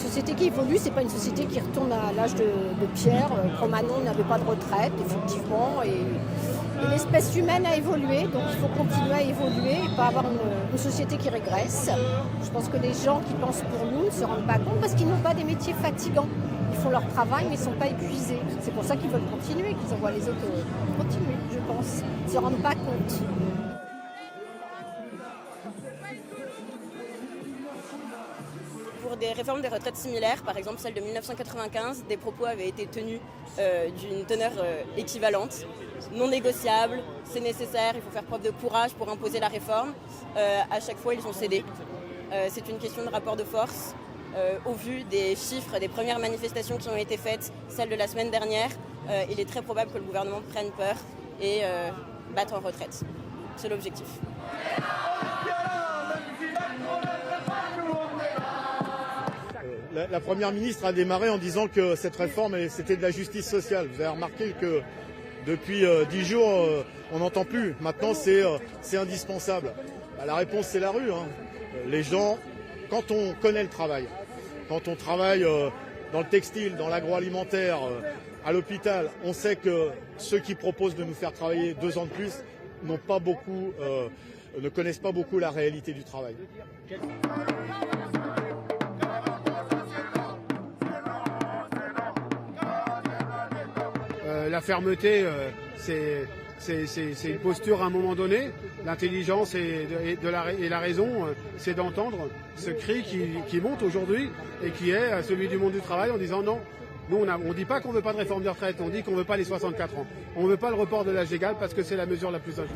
société qui évolue, c'est pas une société qui retourne à l'âge de pierre. Cro-Magnon n'avait pas de retraite, effectivement, et l'espèce humaine a évolué, donc il faut continuer à évoluer et pas avoir une société qui régresse. Je pense que les gens qui pensent pour nous ne se rendent pas compte parce qu'ils n'ont pas des métiers fatigants. Ils font leur travail mais ils ne sont pas épuisés. C'est pour ça qu'ils veulent continuer, qu'ils envoient les autres continuer, je pense. Ils ne se rendent pas compte. Pour des réformes des retraites similaires, par exemple celle de 1995, des propos avaient été tenus d'une teneur équivalente, non négociable, c'est nécessaire, il faut faire preuve de courage pour imposer la réforme. À chaque fois, ils ont cédé. C'est une question de rapport de force. Au vu des chiffres des premières manifestations qui ont été faites, celle de la semaine dernière, il est très probable que le gouvernement prenne peur et batte en retraite. C'est l'objectif. La Première ministre a démarré en disant que cette réforme, c'était de la justice sociale. Vous avez remarqué que depuis 10 jours, on n'entend plus. Maintenant, c'est indispensable. La réponse, c'est la rue. Les gens, quand on connaît le travail, quand on travaille dans le textile, dans l'agroalimentaire, à l'hôpital, on sait que ceux qui proposent de nous faire travailler 2 ans de plus ne connaissent pas beaucoup la réalité du travail. La fermeté, c'est une posture à un moment donné. L'intelligence et la raison, c'est d'entendre ce cri qui monte aujourd'hui et qui est celui du monde du travail en disant non. Nous, on ne dit pas qu'on ne veut pas de réforme de retraite, on dit qu'on ne veut pas les 64 ans. On ne veut pas le report de l'âge légal parce que c'est la mesure la plus injuste.